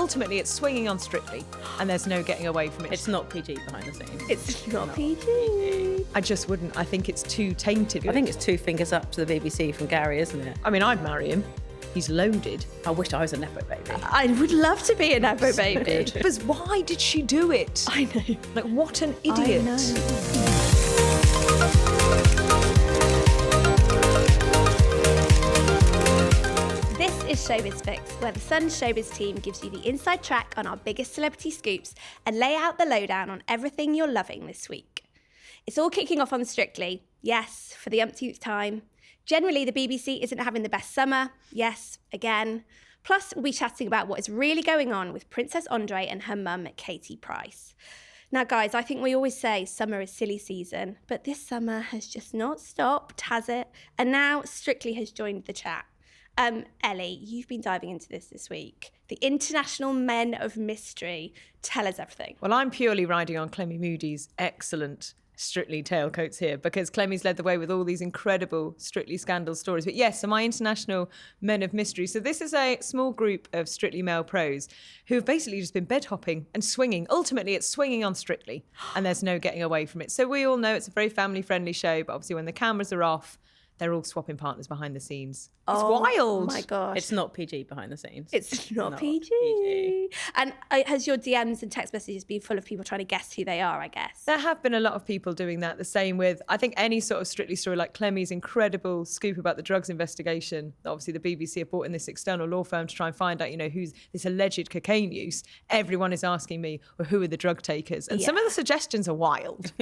Ultimately, it's swinging on Strictly, and there's no getting away from it. It's not PG behind the scenes. It's not PG. I just wouldn't. I think it's too tainted. I think it's 2 fingers up to the BBC from Gary, isn't it? I mean, I'd marry him. He's loaded. I wish I was a Nepo baby. I would love to be a Nepo baby. But why did she do it? I know. Like, what an idiot. I know. This is Showbiz Fix, where the Sun Showbiz team gives you the inside track on our biggest celebrity scoops and lay out the lowdown on everything you're loving this week. It's all kicking off on Strictly, yes, for the umpteenth time. Generally, the BBC isn't having the best summer, yes, again. Plus, we'll be chatting about what is really going on with Princess Andre and her mum, Katie Price. Now, guys, I think we always say summer is silly season, but this summer has just not stopped, has it? And now Strictly has joined the chat. Ellie, you've been diving into this week. The International Men of Mystery. Tell us everything. Well, I'm purely riding on Clemmie Moodie's excellent Strictly tailcoats here, because Clemmie's led the way with all these incredible Strictly scandal stories. But yes, so my International Men of Mystery. So this is a small group of Strictly male pros who have basically just been bed hopping and swinging. Ultimately, it's swinging on Strictly, and there's no getting away from it. So we all know it's a very family-friendly show, but obviously when the cameras are off, they're all swapping partners behind the scenes. It's wild. Oh my gosh. It's not PG behind the scenes. It's not PG. And has your DMs and text messages been full of people trying to guess who they are, I guess? There have been a lot of people doing that. The same with, I think, any sort of Strictly story, like Clemmie's incredible scoop about the drugs investigation. Obviously, the BBC have brought in this external law firm to try and find out, who's this alleged cocaine use. Everyone is asking me, well, who are the drug takers? And some of the suggestions are wild.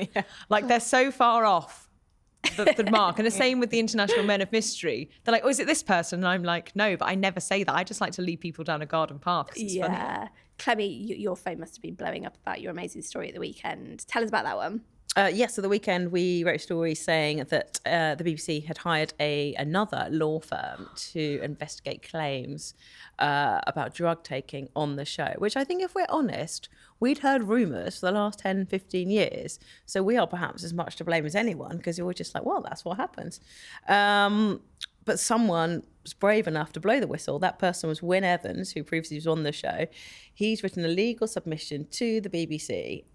Like, they're so far off the mark. And the same with the International Men of Mystery. They're like, oh, is it this person? And I'm like, no, but I never say that. I just like to lead people down a garden path. It's funny. Clemmie, your phone must have been blowing up about your amazing story at the weekend. Tell us about that one. Yes, so the weekend we wrote a story saying that the BBC had hired another law firm to investigate claims about drug taking on the show, which I think, if we're honest, we'd heard rumours for the last 10, 15 years. So we are perhaps as much to blame as anyone, because you're just like, well, that's what happens. But someone was brave enough to blow the whistle. That person was Wyn Evans, who previously was on the show. He's written a legal submission to the BBC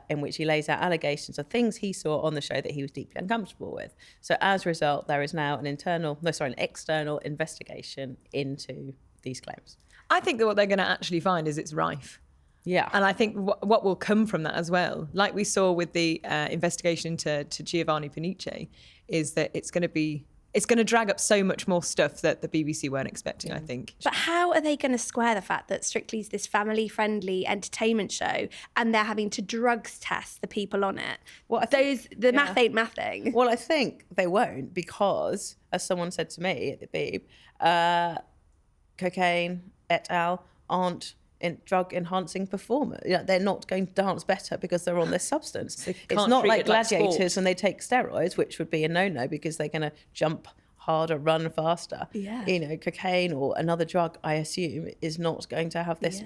in which he lays out allegations of things he saw on the show that he was deeply uncomfortable with. So as a result, there is now an external investigation into these claims. I think that what they're going to actually find is it's rife. Yeah. And I think what will come from that as well, like we saw with the investigation to Giovanni Panice, is that it's going to drag up so much more stuff that the BBC weren't expecting, I think. But how are they going to square the fact that Strictly's this family-friendly entertainment show and they're having to drugs test the people on it? Math ain't mathing. Well, I think they won't, because, as someone said to me at the Beeb, cocaine et al. Aren't in drug enhancing performers. They're not going to dance better because they're on this substance. It's not like gladiators when they take steroids, which would be a no-no because they're going to jump harder, run faster. Yeah. Cocaine or another drug, I assume, is not going to have this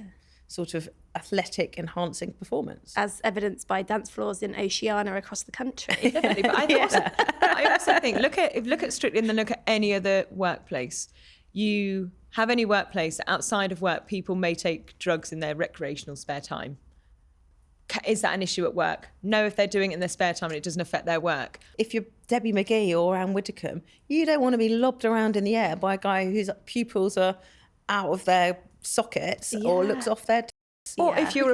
sort of athletic enhancing performance. As evidenced by dance floors in Oceania across the country. Definitely. But I also think, look at Strictly and then look at any other workplace. You have any workplace outside of work, people may take drugs in their recreational spare time. Is that an issue at work? No, if they're doing it in their spare time and it doesn't affect their work. If you're Debbie McGee or Anne Widdecombe, you don't want to be lobbed around in the air by a guy whose pupils are out of their sockets or looks off their Or if you're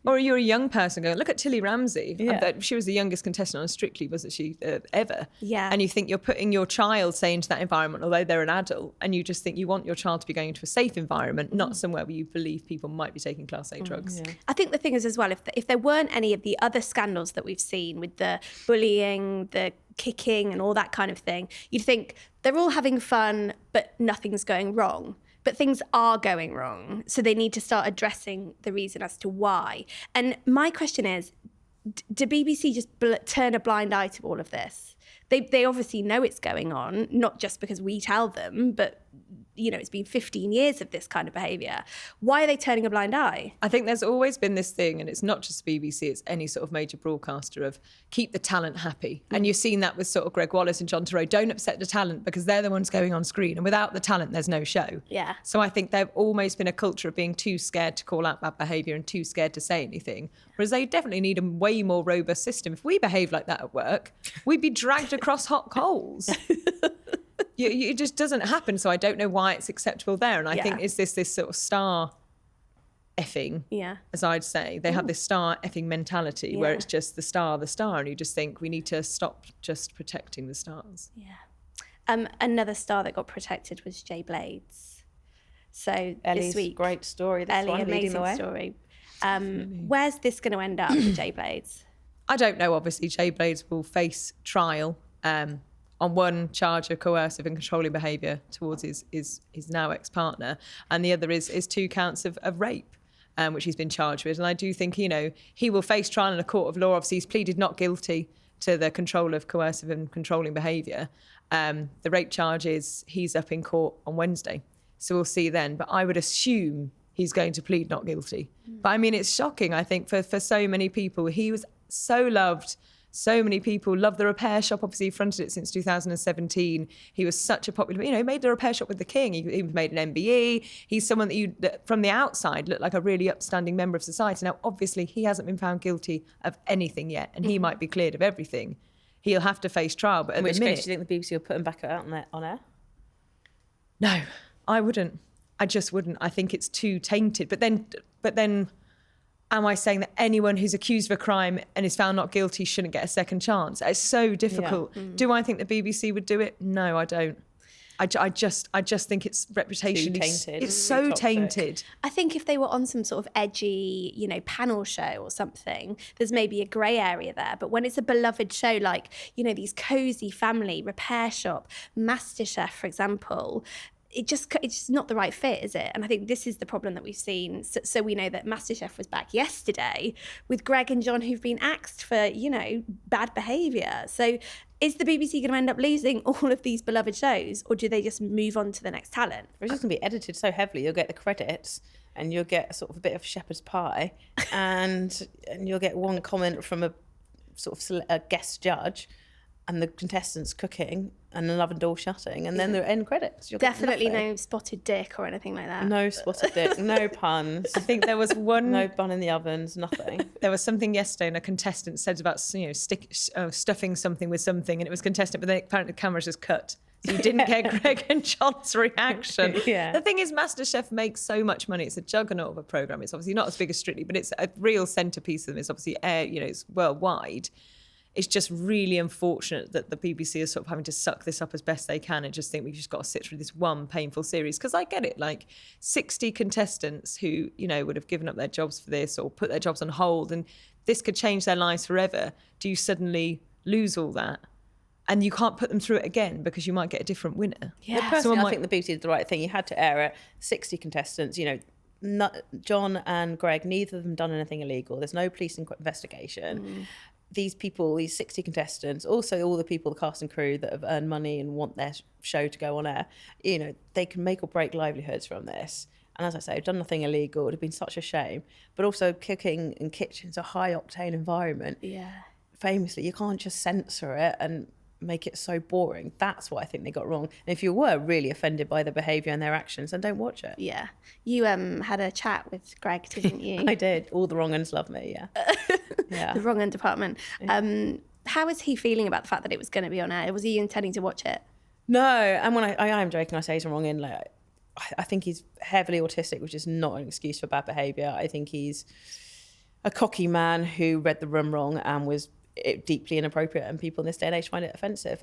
or you're a young person going, look at Tilly Ramsey. She was the youngest contestant on Strictly, wasn't she, ever? Yeah. And you think you're putting your child, say, into that environment, although they're an adult, and you just think you want your child to be going into a safe environment, not somewhere where you believe people might be taking Class A drugs. Yeah. I think the thing is as well, if there weren't any of the other scandals that we've seen with the bullying, the kicking and all that kind of thing, you'd think they're all having fun, but nothing's going wrong. But things are going wrong. So they need to start addressing the reason as to why. And my question is, do BBC just turn a blind eye to all of this? They obviously know it's going on, not just because we tell them, but it's been 15 years of this kind of behaviour. Why are they turning a blind eye? I think there's always been this thing, and it's not just BBC, it's any sort of major broadcaster, of keep the talent happy. And you've seen that with sort of Greg Wallace and John Turturro. Don't upset the talent because they're the ones going on screen. And without the talent, there's no show. Yeah. So I think there've almost been a culture of being too scared to call out bad behaviour and too scared to say anything. Whereas they definitely need a way more robust system. If we behave like that at work, we'd be dragged across hot coals. It just doesn't happen. So I don't know why it's acceptable there. And I think it's this sort of star effing, as I'd say. They have this star effing mentality where it's just the star, and you just think we need to stop just protecting the stars. Yeah. Another star that got protected was Jay Blades. So Ellie's this week, great story. This Ellie, one leading the way. story. Where's this going to end up with Jay Blades? I don't know. Obviously, Jay Blades will face trial on one charge of coercive and controlling behaviour towards his now ex-partner, and the other is 2 counts of rape, which he's been charged with. And I do think, he will face trial in a court of law. Obviously, he's pleaded not guilty to the control of coercive and controlling behaviour. The rape charges, he's up in court on Wednesday. So we'll see then. But I would assume he's going to plead not guilty. But I mean, it's shocking, I think, for so many people. He was so loved. So many people love the repair shop. Obviously, he fronted it since 2017. He was such a popular, he made the repair shop with the king. He made an MBE. He's someone that from the outside looked like a really upstanding member of society. Now, obviously, he hasn't been found guilty of anything yet, and he might be cleared of everything. He'll have to face trial. But at In which the minute, case, do you think the BBC will put him back out on air? No, I wouldn't. I just wouldn't. I think it's too tainted. But then, am I saying that anyone who's accused of a crime and is found not guilty shouldn't get a second chance? It's so difficult. Do I think the BBC would do it? No, I don't. I just think it's reputationally tainted. It's so Toxic. tainted. I think if they were on some sort of edgy, panel show or something, there's maybe a grey area there. But when it's a beloved show like, these cosy family, repair shop, MasterChef, for example, it's just not the right fit, is it? And I think this is the problem that we've seen. So we know that MasterChef was back yesterday with Greg and John, who've been axed for, bad behaviour. So is the BBC going to end up losing all of these beloved shows, or do they just move on to the next talent? It's just going to be edited so heavily. You'll get the credits and you'll get sort of a bit of shepherd's pie and you'll get one comment from a sort of a guest judge and the contestants cooking and an oven door shutting, and then the end credits. You'll Definitely get no spotted dick or anything like that. no spotted dick, no puns. I think there was one. No bun in the ovens, nothing. There was something yesterday, and a contestant said about stuffing something with something, and it was contestant, but then apparently the camera's just cut. So you didn't get Greg and John's reaction. Yeah. The thing is, MasterChef makes so much money. It's a juggernaut of a programme. It's obviously not as big as Strictly, but it's a real centrepiece of them. It's obviously it's worldwide. It's just really unfortunate that the BBC is sort of having to suck this up as best they can and just think we've just got to sit through this one painful series. Because I get it, like 60 contestants who, would have given up their jobs for this or put their jobs on hold, and this could change their lives forever. Do you suddenly lose all that? And you can't put them through it again because you might get a different winner. Yeah. Well, personally, I think the BBC did the right thing. You had to air it. 60 contestants, John and Greg, neither of them done anything illegal. There's no police investigation. These people, these 60 contestants, also all the people, the cast and crew that have earned money and want their show to go on air, they can make or break livelihoods from this. And as I say, I've done nothing illegal. It would have been such a shame. But also cooking in kitchens, a high octane environment. Yeah. Famously, you can't just censor it and make it so boring. That's what I think they got wrong. And if you were really offended by the behaviour and their actions, then don't watch it. Yeah. You had a chat with Greg, didn't you? I did. All the wrong uns love me, yeah. Yeah. The wrong end department. How is he feeling about the fact that it was going to be on air? Was he intending to watch it? No, and when I am joking, I say he's a wrong end. Like, I think he's heavily autistic, which is not an excuse for bad behaviour. I think he's a cocky man who read the room wrong and was deeply inappropriate, and people in this day and age find it offensive.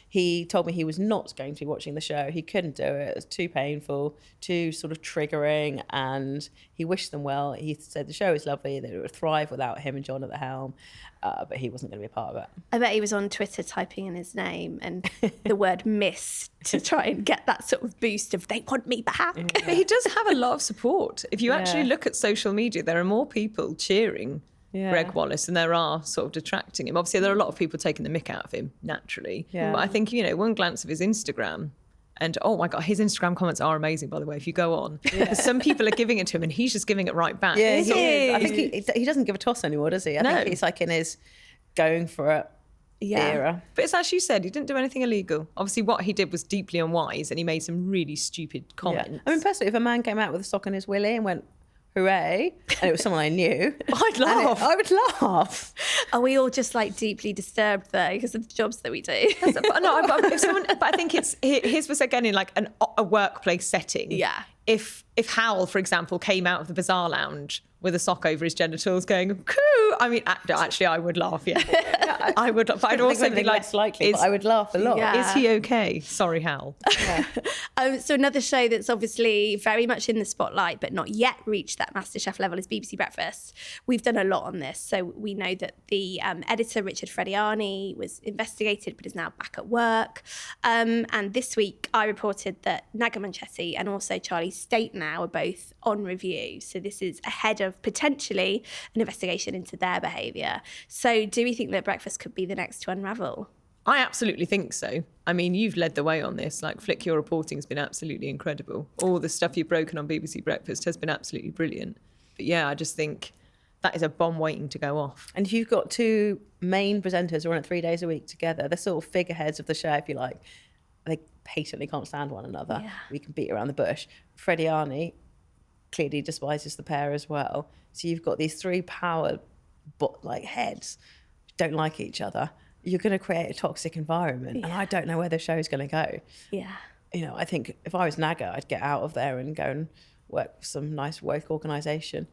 He told me he was not going to be watching the show. He couldn't do it. It was too painful, too sort of triggering, and he wished them well. He said the show is lovely, that it would thrive without him and John at the helm, but he wasn't going to be a part of it. I bet he was on Twitter typing in his name and the word miss to try and get that sort of boost of they want me back. But he does have a lot of support. If you actually look at social media, there are more people cheering Greg Wallace and there are sort of detracting him. Obviously, there are a lot of people taking the mick out of him, naturally. Yeah. But I think, one glance of his Instagram And oh my God, his Instagram comments are amazing, by the way, if you go on. Because some people are giving it to him and he's just giving it right back. Yeah, Is he he? is. I think he doesn't give a toss anymore, does he? I think he's like in his going for it era. But it's as you said, he didn't do anything illegal. Obviously, what he did was deeply unwise and he made some really stupid comments. Yeah. I mean, personally, if a man came out with a sock on his willy and went, hooray, and it was someone I knew, I'd laugh. I would laugh. Are we all just like deeply disturbed though because of the jobs that we do? But I think it's his was again in like a workplace setting. Yeah. If Howell, for example, came out of the Bazaar Lounge with a sock over his genitals going, coo, I mean, actually, I would laugh, yeah. I would, but I'd also be like, less likely, but I would laugh a lot. Yeah. is he okay? Sorry, Hal. Yeah. So another show that's obviously very much in the spotlight but not yet reached that MasterChef level is BBC Breakfast. We've done a lot on this, so we know that the editor Richard Frediani was investigated but is now back at work. And this week I reported that Naga Manchetti and also Charlie State now are both on review. So this is ahead of potentially an investigation into their behaviour. So do we think that Breakfast could be the next to unravel? I absolutely think so. I mean, you've led the way on this. Like, Flick, your reporting has been absolutely incredible. All the stuff you've broken on BBC Breakfast has been absolutely brilliant. But yeah, I just think that is a bomb waiting to go off. And if you've got two main presenters who are on it 3 days a week together, they're sort of figureheads of the show, if you like. They patently can't stand one another. Yeah. We can beat around the bush. Frediani clearly despises the pair as well. So you've got these three power like heads who don't like each other. You're going to create a toxic environment. Yeah. And I don't know where the show's going to go. Yeah. You know, I think if I was Naga, I'd get out of there and go and work for some nice woke organisation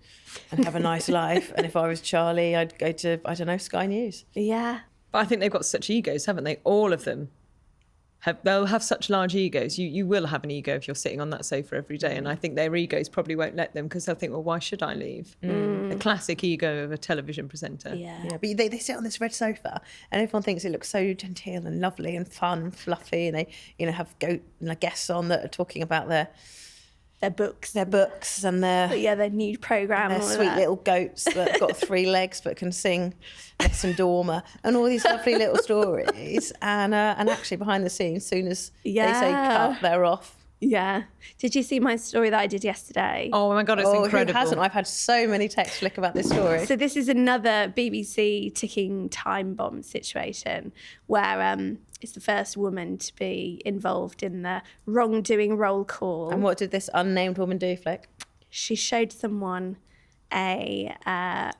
and have a nice life. And if I was Charlie, I'd go to, I don't know, Sky News. Yeah. But I think they've got such egos, haven't they? All of them. They'll have such large egos. You will have an ego if you're sitting on that sofa every day. And I think their egos probably won't let them because they'll think, well, why should I leave? The classic ego of a television presenter. Yeah. Yeah, but they sit on this red sofa and everyone thinks it looks so genteel and lovely and fun and fluffy. And they, have guests on that are talking about their books and their new programme. their sweet little goats that have got 3 legs but can sing Nessun Dorma and all these lovely little stories. And actually behind the scenes, soon as they say cut, they're off. Yeah. Did you see my story that I did yesterday? Oh my God, it's incredible. Who hasn't? I've had so many texts flick about this story. So this is another BBC ticking time bomb situation where it's the first woman to be involved in the wrongdoing roll call. And what did this unnamed woman do, Flick? She showed someone a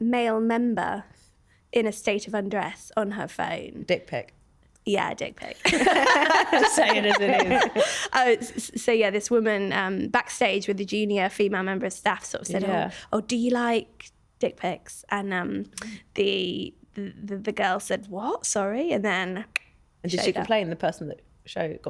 male member in a state of undress on her phone. Dick pic. Yeah, dick pic. Just say it as it is. So yeah, this woman backstage with the junior female member of staff sort of said, "Oh, do you like dick pics?" And the girl said, "What? Sorry?" And then And did she complain? The person that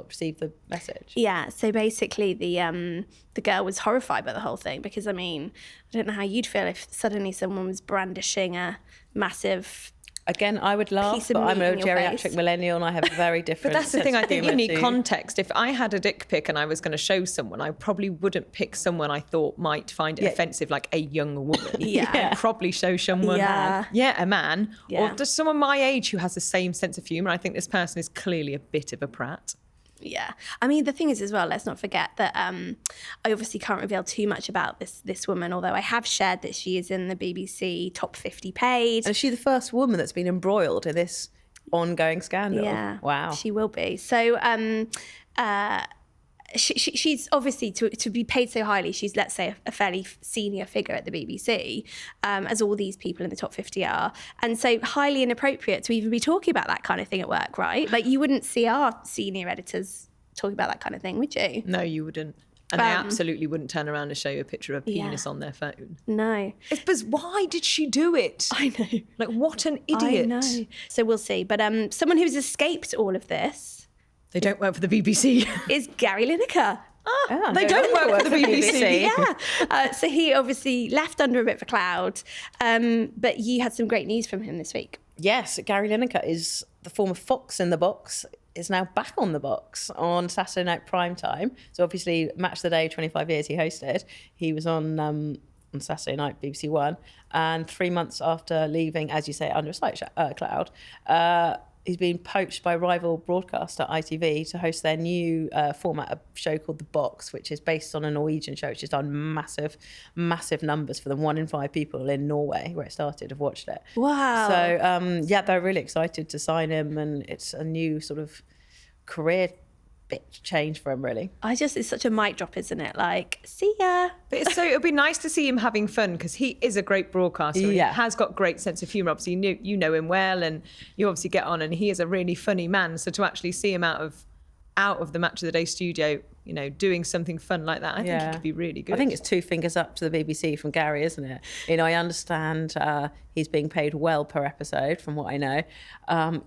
received the message. Yeah. So basically, the girl was horrified by the whole thing because I mean, I don't know how you'd feel if suddenly someone was brandishing a massive. Again, I would laugh, Piece of but I'm meat a in your geriatric face. millennial and I have a very different. But that's the thing, I think you need to... context. If I had a dick pic and I was going to show someone, I probably wouldn't pick someone I thought might find it offensive, like a young woman. Yeah. I'd probably show someone, a man, Yeah. or just someone my age who has the same sense of humour. I think this person is clearly a bit of a prat. Yeah. I mean, the thing is as well, let's not forget that I obviously can't reveal too much about this woman, although I have shared that she is in the BBC top 50 paid. And is she the first woman that's been embroiled in this ongoing scandal? Yeah. Wow. She will be. So she's obviously, to be paid so highly, she's, let's say, a fairly senior figure at the BBC, as all these people in the top 50 are. And so highly inappropriate to even be talking about that kind of thing at work, right? Like you wouldn't see our senior editors talking about that kind of thing, would you? No, you wouldn't. And they absolutely wouldn't turn around and show you a picture of a penis on their phone. No. It's because why did she do it? I know. Like, what an idiot. I know. So we'll see. But someone who's escaped all of this They don't work for the BBC. is Gary Lineker. They don't work for the BBC. Yeah. So he obviously left under a bit of a cloud, but you had some great news from him this week. Yes, Gary Lineker is the former Fox in the Box, is now back on the box on Saturday night prime time. So obviously Match of the Day, 25 years he hosted. He was on Saturday night, BBC One. And 3 months after leaving, as you say, under a slight cloud, he's been poached by rival broadcaster ITV to host their new format, a show called The Box, which is based on a Norwegian show, which has done massive numbers for them. 1 in 5 people in Norway, where it started, have watched it. Wow. So, they're really excited to sign him, and it's a new sort of career bit change for him, really. It's such a mic drop, isn't it? Like, see ya. But it'll be nice to see him having fun, because he is a great broadcaster. Yeah. He has got great sense of humour. Obviously, you know him well, and you obviously get on, and he is a really funny man. So to actually see him out of the Match of the Day studio, you know, doing something fun like that, I think it could be really good. I think it's 2 fingers up to the BBC from Gary, isn't it? You know, I understand he's being paid well per episode, from what I know.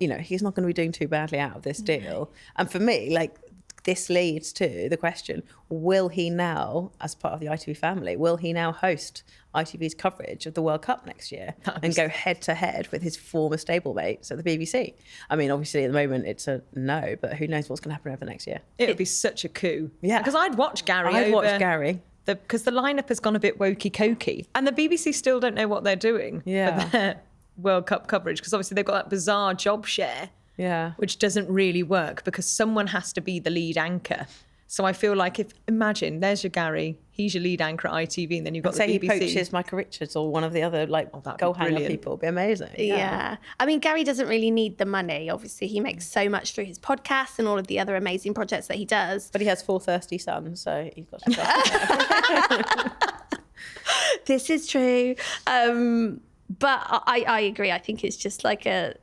You know, he's not going to be doing too badly out of this deal. And for me, like, this leads to the question, will he now, as part of the ITV family, will he now host ITV's coverage of the World Cup next year and go head-to-head with his former stablemates at the BBC? I mean, obviously, at the moment, it's a no, but who knows what's going to happen over next year. It would be such a coup. Yeah. Because I'd watch Gary I'd watch Gary. Because the lineup has gone a bit wokey-cokey. And the BBC still don't know what they're doing for their World Cup coverage, because obviously they've got that bizarre job share. Yeah. Which doesn't really work, because someone has to be the lead anchor. So I feel like imagine there's your Gary, he's your lead anchor at ITV, and then you've got the BBC. He poaches Micah Richards or one of the other goal hanger people. It'd be amazing. Yeah. I mean, Gary doesn't really need the money. Obviously, he makes so much through his podcast and all of the other amazing projects that he does. But he has 4 thirsty sons, so he's got to This is true. But I agree. I think it's just like a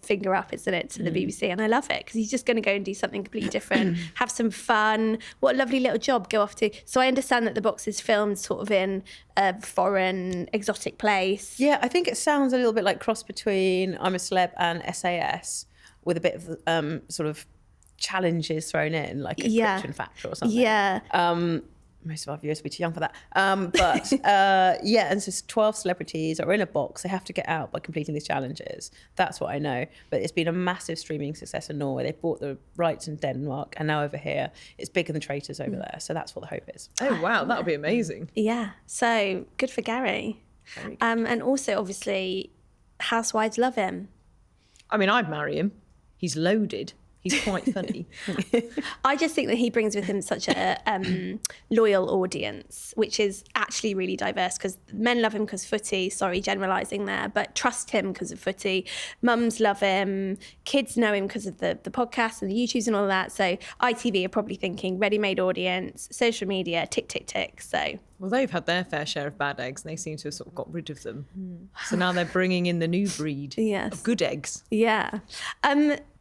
finger up, isn't it, to the BBC? And I love it, because he's just going to go and do something completely different, have some fun. What a lovely little job, go off to. So I understand that The Box is filmed sort of in a foreign, exotic place. Yeah, I think it sounds a little bit like cross between I'm a Celeb and SAS, with a bit of sort of challenges thrown in, like a fiction factor or something. Yeah. Most of our viewers will be too young for that. And so 12 celebrities are in a box. They have to get out by completing these challenges. That's what I know. But it's been a massive streaming success in Norway. They bought the rights in Denmark, and now over here, it's bigger than Traitors over there. So that's what the hope is. Oh, wow, that'll be amazing. Yeah. So good for Gary. And also, obviously, housewives love him. I mean, I'd marry him. He's loaded. He's quite funny. I just think that he brings with him such a loyal audience, which is actually really diverse, because men love him because footy, sorry, generalising there, but trust him because of footy. Mums love him. Kids know him because of the podcast and the YouTubes and all that. So ITV are probably thinking ready-made audience, social media, tick, tick, tick. So... Well, they've had their fair share of bad eggs, and they seem to have sort of got rid of them. So now they're bringing in the new breed of good eggs. Yeah.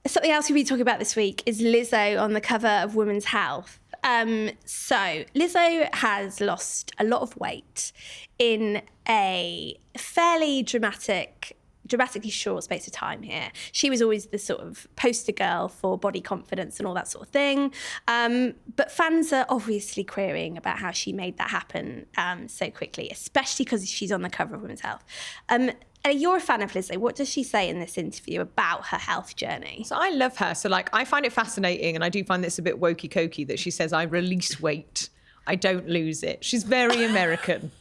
Something else we'll be talking about this week is Lizzo on the cover of Women's Health. So Lizzo has lost a lot of weight in a fairly dramatically short space of time here. She was always the sort of poster girl for body confidence and all that sort of thing. But fans are obviously querying about how she made that happen so quickly, especially because she's on the cover of Women's Health. You're a fan of Lizzo. What does she say in this interview about her health journey? So I love her. So I find it fascinating, and I do find this a bit wokey-cokey, that she says, I release weight, I don't lose it. She's very American.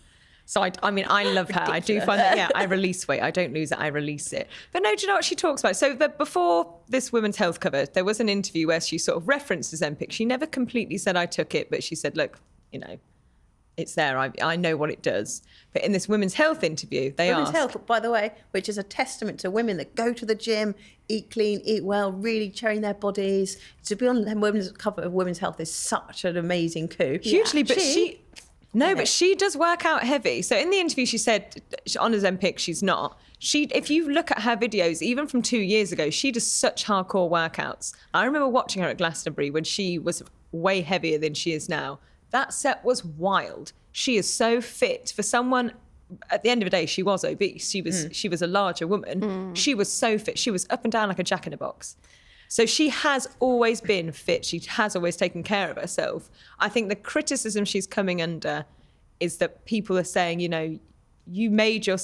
So I mean, I love her. I do find that, I release weight. I don't lose it. I release it. But no, do you know what she talks about? So before this Women's Health cover, there was an interview where she sort of referenced Ozempic. She never completely said I took it, but she said, look, you know, it's there. I know what it does. But in this Women's Health interview, Women's Health, by the way, which is a testament to women that go to the gym, eat clean, eat well, really cheering their bodies. To be on the women's cover of Women's Health is such an amazing coup. Hugely, but but she does work out heavy. So in the interview, she said on Ozempic, she's not. If you look at her videos, even from 2 years ago, she does such hardcore workouts. I remember watching her at Glastonbury when she was way heavier than she is now. That set was wild. She is so fit. For someone, at the end of the day, she was obese. She was a larger woman. She was so fit. She was up and down like a jack in a box. So she has always been fit. She has always taken care of herself. I think the criticism she's coming under is that people are saying, you know, you made a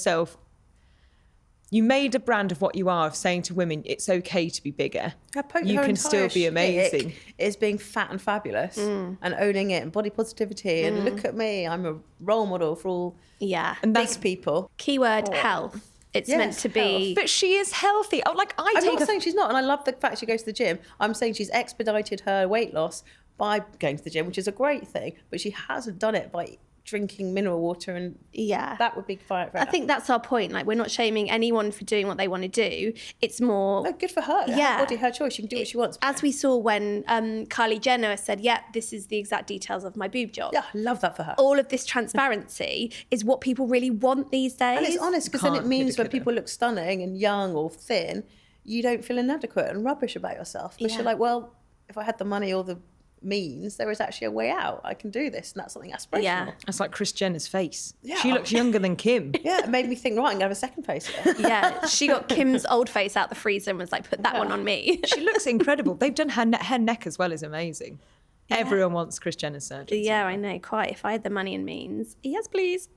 brand of what you are, of saying to women, it's okay to be bigger. You can still be amazing. Is being fat and fabulous and owning it, and body positivity, and look at me, I'm a role model for all and big people. Keyword health. It's Yes, meant to be. But she is healthy. Oh, like I'm not saying she's not, and I love the fact she goes to the gym. I'm saying she's expedited her weight loss by going to the gym, which is a great thing, but she hasn't done it by drinking mineral water, and that would be fine. I think that's our point. Like, we're not shaming anyone for doing what they want to do. It's more good for her. Her body, her choice. She can do what she wants. As we saw when Kylie Jenner said, this is the exact details of my boob job. Yeah, I love that for her. All of this transparency is what people really want these days. And it's honest, because then it means when people look stunning and young or thin, you don't feel inadequate and rubbish about yourself. Because you're like, well, if I had the money or the means, there is actually a way out. I can do this, and that's something aspirational. Yeah. That's like Kris Jenner's face. Yeah. She looks younger than Kim. Yeah, it made me think, right, I'm going to have a second face here. Yeah, she got Kim's old face out the freezer and was like, put that one on me. She looks incredible. They've done her neck as well is amazing. Everyone wants Kris Jenner's surgery. Yeah, I know, quite. If I had the money and means. Yes, please.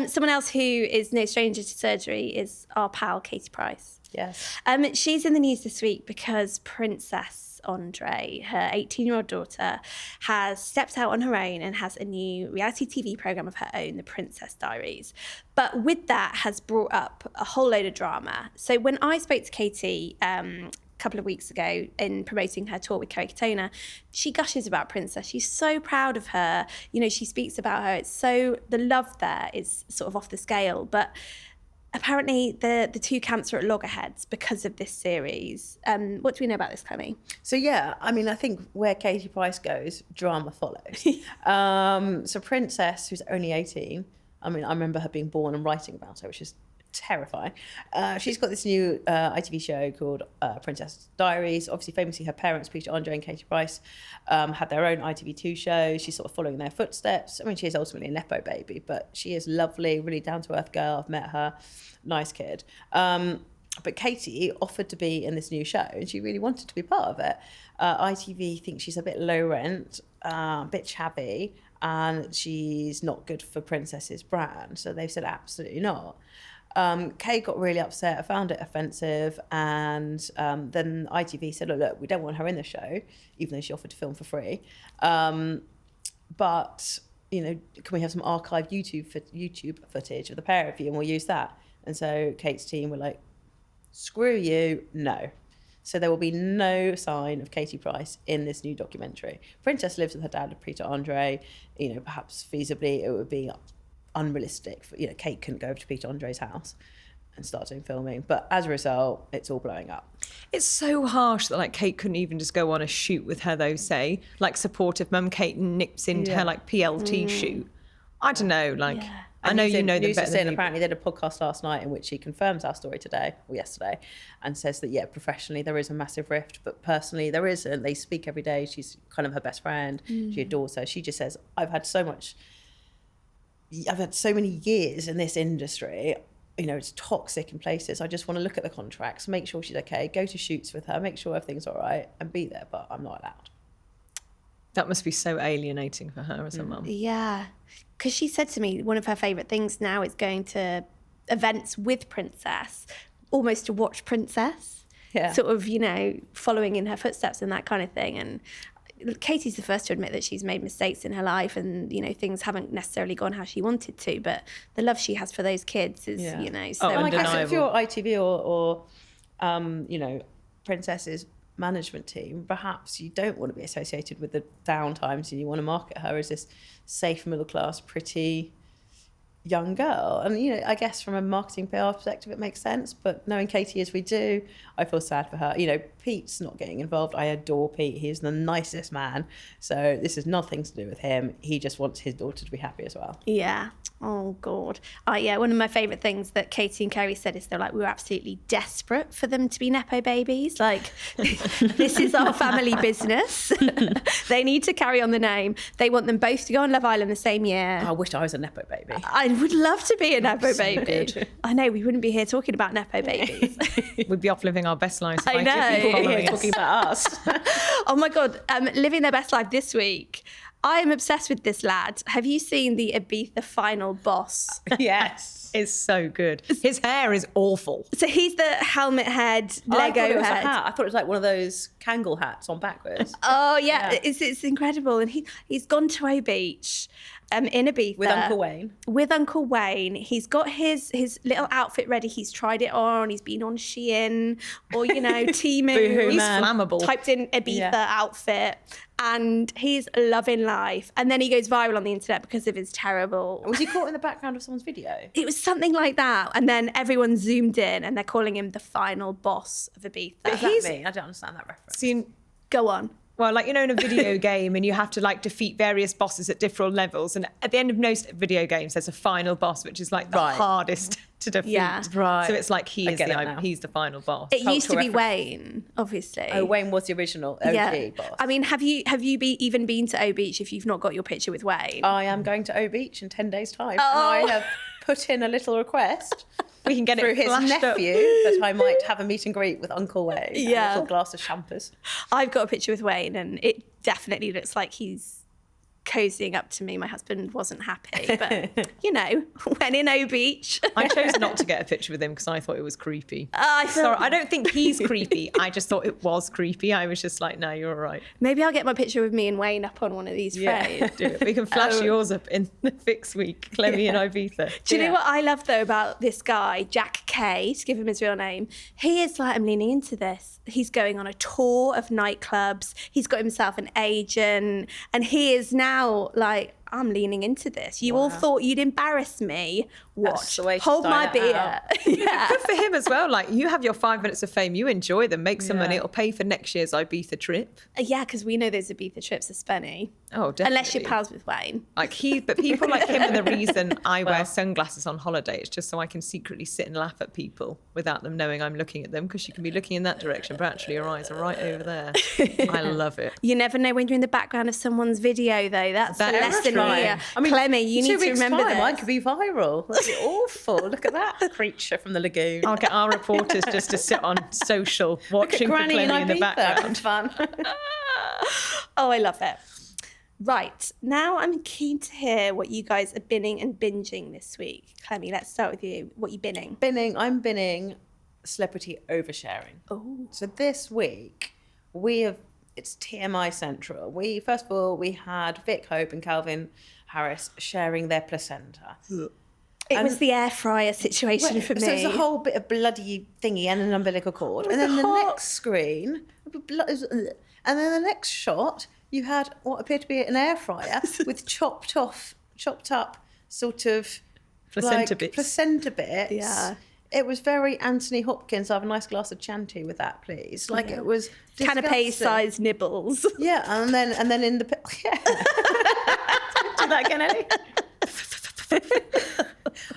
Someone else who is no stranger to surgery is our pal, Katie Price. Yes. She's in the news this week because Princess Andre, her 18-year-old daughter, has stepped out on her own and has a new reality TV programme of her own, The Princess Diaries. But with that has brought up a whole load of drama. So when I spoke to Katie couple of weeks ago in promoting her tour with Kerry Katona, she gushes about Princess. She's so proud of her. You know, she speaks about her. It's so, the love there is sort of off the scale. But apparently the two camps are at loggerheads because of this series. What do we know about this, Clemmie? So yeah, I mean, I think where Katie Price goes, drama follows. So Princess, who's only 18, I mean, I remember her being born and writing about her, which is terrifying. She's got this new ITV show called Princess Diaries. Obviously, famously, her parents, Peter Andre and Katie Price, had their own ITV2 show. She's sort of following their footsteps. I mean, she is ultimately a Nepo baby, but she is lovely, really down-to-earth girl. I've met her. Nice kid. But Katie offered to be in this new show, and she really wanted to be part of it. ITV thinks she's a bit low rent, a bit chabby, and she's not good for Princess's brand. So they've said absolutely not. Kay got really upset. I found it offensive, and then ITV said, look, we don't want her in the show, even though she offered to film for free. But, you know, can we have some archived YouTube footage of the pair of you, and we'll use that? And so Kate's team were like, screw you, no. So there will be no sign of Katie Price in this new documentary. Princess lives with her dad, Peter Andre. You know, perhaps feasibly it would be unrealistic for, you know, Kate couldn't go over to Peter Andre's house and start doing filming, but as a result it's all blowing up. It's so harsh that like Kate couldn't even just go on a shoot with her though, say like supportive mum Kate nips into her like PLT shoot. I don't know, like I know you know them better than me. Apparently they did a podcast last night in which he confirms our story today or yesterday and says that professionally there is a massive rift, but personally there isn't. They speak every day. She's kind of her best friend. She adores her. She just says, I've had so many years in this industry, you know, it's toxic in places. I just want to look at the contracts, make sure she's okay, go to shoots with her, make sure everything's all right and be there, but I'm not allowed. That must be so alienating for her as a mum. Yeah, because she said to me one of her favourite things now is going to events with Princess, almost to watch Princess, sort of, you know, following in her footsteps and that kind of thing. And Katie's the first to admit that she's made mistakes in her life and, you know, things haven't necessarily gone how she wanted to, but the love she has for those kids is, you know, so I guess if you're ITV or you know, Princess's management team, perhaps you don't want to be associated with the downtimes and you want to market her as this safe, middle-class, pretty young girl. And, you know, I guess from a marketing PR perspective, it makes sense. But knowing Katie as we do, I feel sad for her. You know, Pete's not getting involved. I adore Pete. He's the nicest man. So this has nothing to do with him. He just wants his daughter to be happy as well. Yeah. Oh, God. One of my favourite things that Katie and Kerry said is they're like, we were absolutely desperate for them to be Nepo babies. Like, this is our family business. They need to carry on the name. They want them both to go on Love Island the same year. I wish I was a Nepo baby. I would love to be a Nepo baby. Good. I know, we wouldn't be here talking about Nepo babies. We'd be off living our best lives. I know. Talking about us. Oh my God, living their best life this week. I am obsessed with this lad. Have you seen the Ibiza final boss? Yes. It's so good. His hair is awful. So he's the helmet head, Lego it was head. a hat. I thought it was like one of those Kangol hats on backwards. Oh yeah. It's incredible. And he's gone to O Beach in Ibiza. With Uncle Wayne. With Uncle Wayne. He's got his little outfit ready. He's tried it on. He's been on Shein or, Temu. Boohoo He's man. flammable. Typed in Ibiza outfit. And he's loving life. And then he goes viral on the internet because of his terrible... Was he caught in the background of someone's video? It was something like that. And then everyone zoomed in and they're calling him the final boss of Ibiza. What does that mean? I don't understand that reference. Seen, Go on. well, like, in a video game and you have to like defeat various bosses at different levels. And at the end of most video games, there's a final boss, which is like the hardest to defeat. Yeah. Right. So it's like I get it now. he's the final boss. It used to be reference. Wayne, obviously. Oh, Wayne was the original OG boss. I mean, have you even been to O Beach if you've not got your picture with Wayne? I am going to O Beach in 10 days' time. Oh. And I have put in a little request We can get through it his flashed up. nephew that I might have a meet and greet with Uncle Wayne. Yeah. A little glass of champers. I've got a picture with Wayne and it definitely looks like he's cozying up to me. My husband wasn't happy, but when in O Beach. I chose not to get a picture with him because I thought it was creepy. I thought, Sorry, I don't think he's creepy. I just thought it was creepy. I was just like, no, you're all right. maybe I'll get my picture with me and Wayne up on one of these frames. Do it. We can flash yours up in the fix week, Clemmie and Ibiza. Do you know what I love though about this guy, Jack K, to give him his real name? He is like, I'm leaning into this. He's going on a tour of nightclubs. He's got himself an agent and he is now like, I'm leaning into this. You all thought you'd embarrass me. That's Watch. the way to Hold my style it beer. out. Yeah. Good for him as well. Like, you have your 5 minutes of fame, you enjoy them, make some money, Yeah. it'll pay for next year's Ibiza trip. Yeah, because we know those Ibiza trips are spenny. Oh, definitely. Unless you're pals with Wayne. But people like him are the reason I wear sunglasses on holiday. It's just so I can secretly sit and laugh at people without them knowing I'm looking at them, because you can be looking in that direction, but actually your eyes are right over there. I love it. You never know when you're in the background of someone's video, though. That's the That's lesson right. here. I mean, Clemmie, you need to remember this. I could be viral. That'd be awful. Look at that creature from the lagoon. I'll get our reporters just to sit on social watching for Granny Clemmie in the Ibiza. background. Fun. Oh, I love it. Right, now I'm keen to hear what you guys are binning and binging this week. Clemmie, let's start with you. What are you binning? I'm binning celebrity oversharing. Oh. So this week it's TMI Central. First of all, we had Vic Hope and Calvin Harris sharing their placenta. It was the air fryer situation for me. So it's a whole bit of bloody thingy and an umbilical cord. And then the next screen, and then the next shot, you had what appeared to be an air fryer with chopped up sort of Placenta bits. Placenta bits. Yeah. It was very Anthony Hopkins. I'll have a nice glass of Chianti with that, please. Like it was Canapé-sized nibbles. Yeah, and then in the yeah. Do that again, Ellie.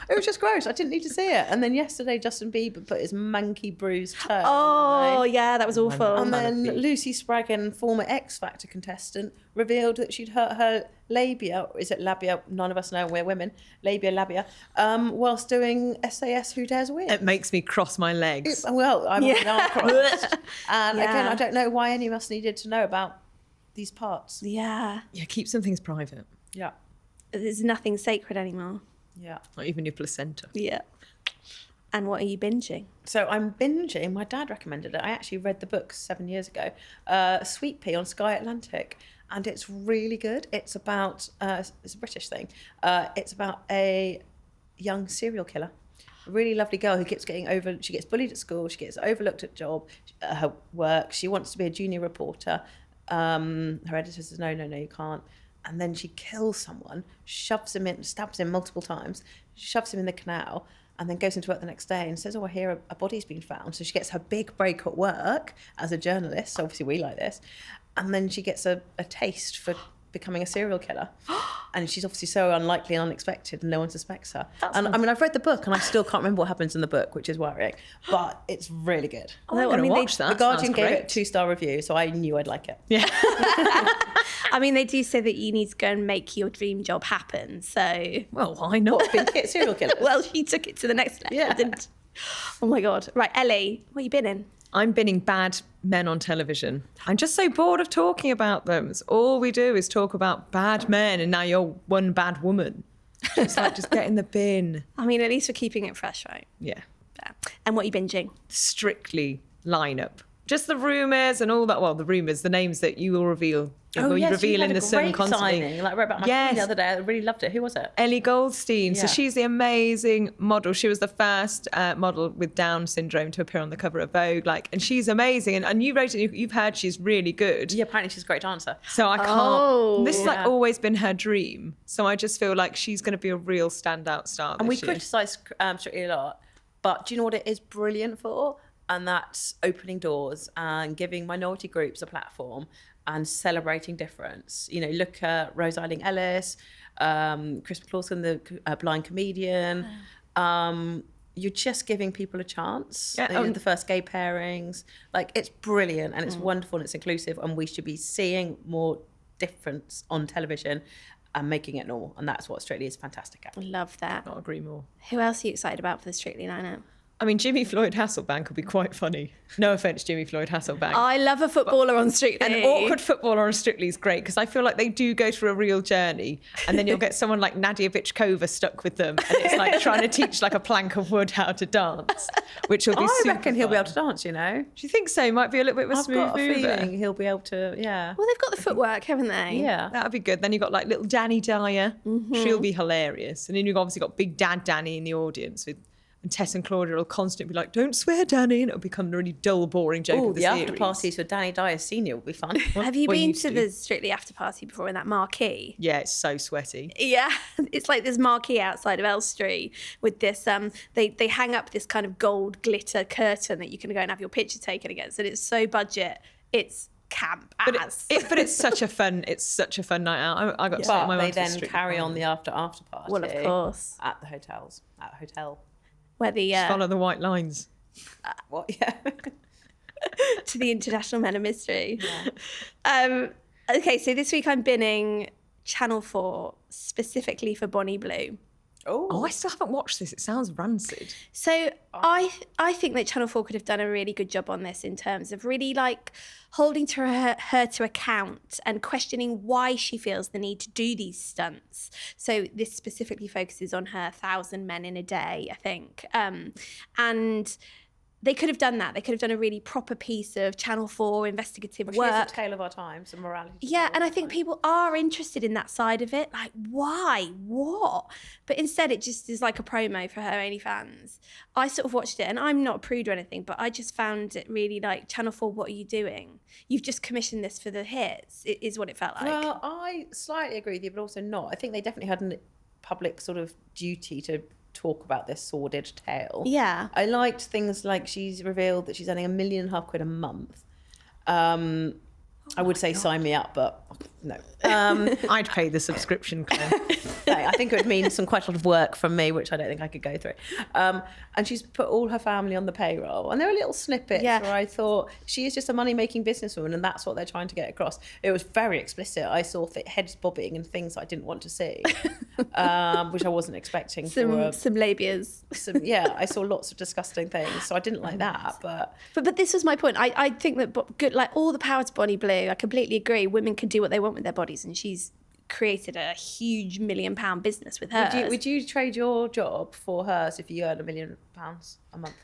It was just gross. I didn't need to see it. And then yesterday, Justin Bieber put his manky bruised toe. Oh, yeah, that was awful. And then Lucy Spraggan, former X Factor contestant, revealed that she'd hurt her labia, or is it labia? None of us know, we're women. Labia, whilst doing SAS Who Dares Win. It makes me cross my legs. Well, I'm arm crossed. And Yeah. again, I don't know why any of us needed to know about these parts. Yeah, Yeah, keep some things private. Yeah. there's nothing sacred anymore. Yeah. Not even your placenta. Yeah. And what are you binging? So I'm binging. My dad recommended it. I actually read the book 7 years ago. Sweet Pea on Sky Atlantic, and it's really good. It's about it's a British thing. It's about a young serial killer, a really lovely girl who keeps getting over. She gets bullied at school. She gets overlooked at job, her work. She wants to be a junior reporter. Her editor says no, you can't. And then she kills someone, stabs him multiple times, shoves him in the canal, and then goes into work the next day and says, I hear a body's been found. So she gets her big break at work as a journalist. So obviously we like this. And then she gets a taste for becoming a serial killer. And she's obviously so unlikely and unexpected and no one suspects her. And I mean, I've read the book and I still can't remember what happens in the book, which is worrying. But it's really good. Oh, I'm going to watch that. The Guardian Sounds gave great. it a 2-star review, so I knew I'd like it. Yeah. I mean, they do say that you need to go and make your dream job happen. So, Well, why not? Serial killers. well, she took it to the next level, Yeah. didn't? Oh my God. Right, Ellie, what you been in? I'm binning bad men on television. I'm just so bored of talking about them. It's all we do is talk about bad men, and now you're one bad woman. Just get in the bin. I mean, at least we're keeping it fresh, right? Yeah. Yeah. And what you binging? Strictly lineup. Just the rumours and all that. Well, the rumours, the names that you will reveal. You reveal in the Sun constantly. Signing. Like I read about my friend the other day. I really loved it. Who was it? Ellie Goldstein. Yeah. So she's the amazing model. She was the first model with Down syndrome to appear on the cover of Vogue. And she's amazing. And you wrote it. You've heard she's really good. Yeah, apparently she's a great dancer. So I can't. This is always been her dream. So I just feel like she's going to be a real standout star. And we this year. criticise Strictly a lot, but do you know what it is brilliant for? And that's opening doors and giving minority groups a platform and celebrating difference. You know, look at Rose Eiling Ellis, Chris McClawson, the blind comedian. You're just giving people a chance. Yeah, The first gay pairings. It's brilliant and it's wonderful and it's inclusive, and we should be seeing more difference on television and making it normal. And that's what Strictly is fantastic at. Love that. Not agree more. Who else are you excited about for the Strictly lineup? I mean, Jimmy Floyd Hasselbank will be quite funny. No offence, Jimmy Floyd Hasselbank. I love a footballer on Strictly. An awkward footballer on Strictly is great because I feel like they do go through a real journey, and then you'll get someone like Nadia Vichkova stuck with them, and it's like trying to teach a plank of wood how to dance, which will be I super reckon he'll be fun. able to dance, you know. Do you think so? Might be a little bit of a I've smooth got a mover. feeling he'll be able to, yeah. Well, they've got the footwork, haven't they? Yeah. That'd be good. Then you've got little Danny Dyer. She'll be hilarious. And then you've obviously got Big Dad Danny in the audience and Tess and Claudia will constantly be like, "Don't swear, Danny," and it'll become a really dull, boring joke of the series. after parties for Danny Dyer Senior will be fun. Have you Well, been used to to. the Strictly after party before in that marquee? Yeah, it's so sweaty. Yeah, it's like this marquee outside of Elstree with this. They hang up this kind of gold glitter curtain that you can go and have your picture taken against, and it's so budget. It's camp But as. but it's such a fun night out. I got to take my But mum they to the then Strictly carry on party. the after party. Well, of course. At the hotels. At the hotel. Where the Follow the white lines. What? Yeah. to the International Men of Mystery. Okay, so this week I'm binning Channel 4 specifically for Bonnie Blue. Oh, I still haven't watched this. It sounds rancid. So I think that Channel 4 could have done a really good job on this in terms of really holding her to account and questioning why she feels the need to do these stunts. So this specifically focuses on her 1,000 men in a day, I think. And they could have done that. They could have done a really proper piece of Channel 4 investigative She's work. a tale of our times and morality. Yeah, and I think people are interested in that side of it. Why? What? But instead, it just is like a promo for her OnlyFans. I sort of watched it, and I'm not a prude or anything, but I just found it really Channel 4, what are you doing? You've just commissioned this for the hits, is what it felt like. Well, I slightly agree with you, but also not. I think they definitely had a public sort of duty to talk about this sordid tale. Yeah. I liked things like she's revealed that she's earning £1.5 million a month. I would say sign me up, but no. I'd pay the subscription, Claire. I think it would mean quite a lot of work from me, which I don't think I could go through. And she's put all her family on the payroll. And there are little snippets where I thought she is just a money-making businesswoman, and that's what they're trying to get across. It was very explicit. I saw heads bobbing and things I didn't want to see, which I wasn't expecting. Some labias. I saw lots of disgusting things, so I didn't like that. But this was my point. I think that all the power to Bonnie Blue. I completely agree. Women can do what they want with their bodies, and she's created a huge £1 million business with hers. Would you trade your job for hers if you earned £1 million a month?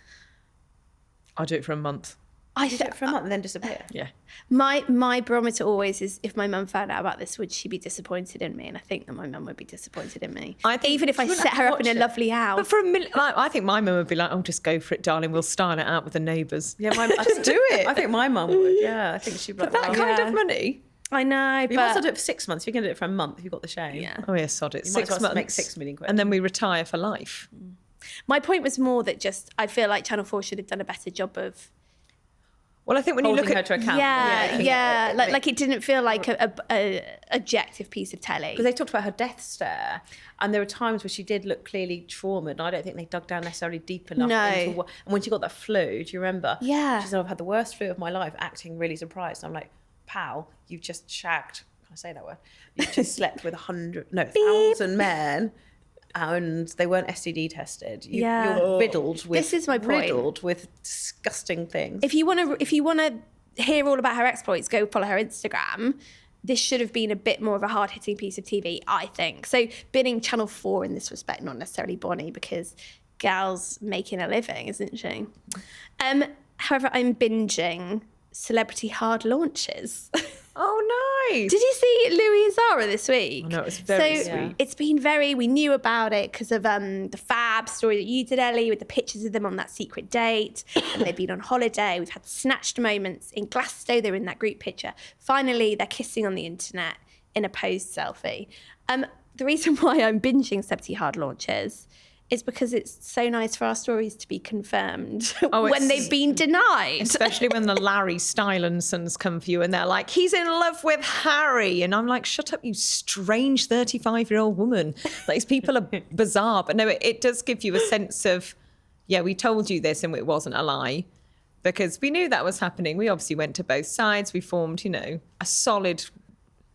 I'll do it for a month. I Do it for a month and then disappear. Yeah. My barometer always is, if my mum found out about this, would she be disappointed in me? And I think that my mum would be disappointed in me. I think even if I she wouldn't set her have up in to a watch it. lovely house. But for a minute, I think my mum would be like, "Oh, just go for it, darling. We'll style it out with the neighbours." Yeah, just do it. I think my mum would. Yeah, I think she'd be For like, that kind of money. I know, You might as well but do it for 6 months. If you're going to do it for a month, you've got the shame. yeah. Oh yeah, sod it. You might 6 as well months, make £6 million. and then we retire for life. My point was more that just I feel like Channel 4 should have done a better job of. Well, I think when Holding you look her at to account. Yeah. Like it didn't feel like a objective piece of telly. Because they talked about her death stare, and there were times where she did look clearly traumatized, and I don't think they dug down necessarily deep enough. No. And when she got that flu, do you remember? Yeah. She said, "I've had the worst flu of my life," acting really surprised. And I'm like, "Pal, you've just shagged." Can I say that word? You've just slept with 1,000 men. And they weren't STD tested. You're riddled with. This is my point. Riddled with disgusting things. If you want to hear all about her exploits, go follow her Instagram. This should have been a bit more of a hard-hitting piece of TV, I think. So binning Channel 4 in this respect, not necessarily Bonnie, because gal's making a living, isn't she? However, I'm binging celebrity hard launches. Oh, nice. Did you see Louis and Zara this week? Oh, no, it was very so sweet. It's been we knew about it because of the fab story that you did, Ellie, with the pictures of them on that secret date. And they've been on holiday. We've had snatched moments. In Glasgow, they were in that group picture. Finally, they're kissing on the internet in a posed selfie. The reason why I'm binging celebrity hard launches is because it's so nice for our stories to be confirmed when they've been denied. Especially when the Larry Stylinsons come for you and they're like, he's in love with Harry. And I'm like, shut up, you strange 35-year-old woman. Like, these people are bizarre. But no, it does give you a sense of, yeah, we told you this and it wasn't a lie. Because we knew that was happening. We obviously went to both sides. We formed, a solid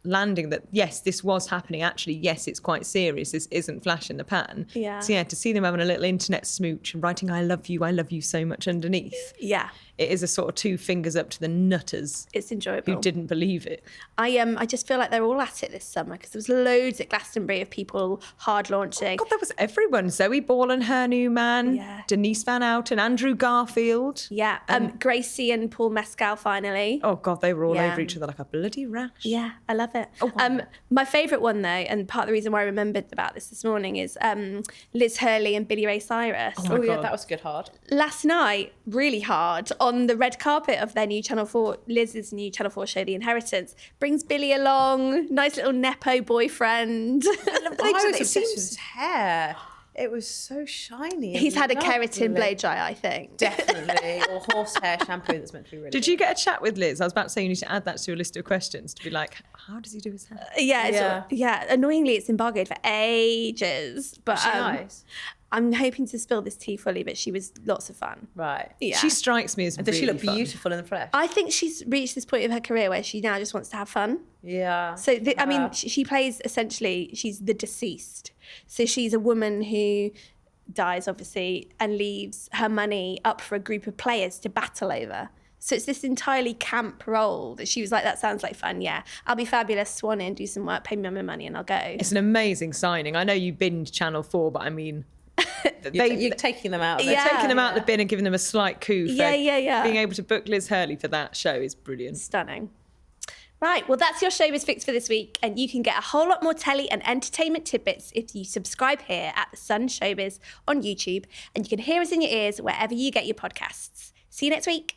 landing that, yes, this was happening. Actually, yes, it's quite serious. This isn't flash in the pan. Yeah. So, to see them having a little internet smooch and writing, I love you so much underneath. Yeah. It is a sort of 2 fingers up to the nutters. It's enjoyable. Who didn't believe it. I just feel like they're all at it this summer because there was loads at Glastonbury of people hard launching. God, there was everyone. Zoe Ball and her new man. Yeah. Denise Van Outen, Andrew Garfield. Yeah. Gracie and Paul Mescal finally. Oh, God, they were all Yeah. over each other like a bloody rash. Yeah, I love it. Oh, wow. My favourite one, though, and part of the reason why I remembered about this morning is Liz Hurley and Billy Ray Cyrus. Oh, my yeah, God. that was good hard. Last night, really hard, on the red carpet of their new Channel 4, Liz's new Channel 4 show, The Inheritance, brings Billy along, nice little Nepo boyfriend. I was obsessed with his hair. It was so shiny. and He's had a lovely. keratin blow dry, I think. Definitely. Or horsehair shampoo that's meant to be really Did you get a chat with Liz? I was about to say you need to add that to your list of questions to be like, how does he do his hair? Yeah. Annoyingly, it's embargoed for ages. But Was she nice? I'm hoping to spill this tea fully, but she was lots of fun. Right. Yeah. She strikes me as And does she really look fun. beautiful in the flesh? I think she's reached this point of her career where she now just wants to have fun. Yeah. So, I mean, she plays essentially, she's the deceased. So she's a woman who dies, obviously, and leaves her money up for a group of players to battle over. So it's this entirely camp role that she was like, that sounds like fun. Yeah, I'll be fabulous, swan in, do some work, pay me my money and I'll go. It's an amazing signing. I know you binned Channel 4, but I mean... You're taking them out of it. Yeah. Taking them out of the bin and giving them a slight coup for Yeah. being able to book Liz Hurley for that show is brilliant. Stunning. Right, well, that's your Showbiz Fix for this week, and you can get a whole lot more telly and entertainment tidbits if you subscribe here at The Sun Showbiz on YouTube, and you can hear us in your ears wherever you get your podcasts. See you next week.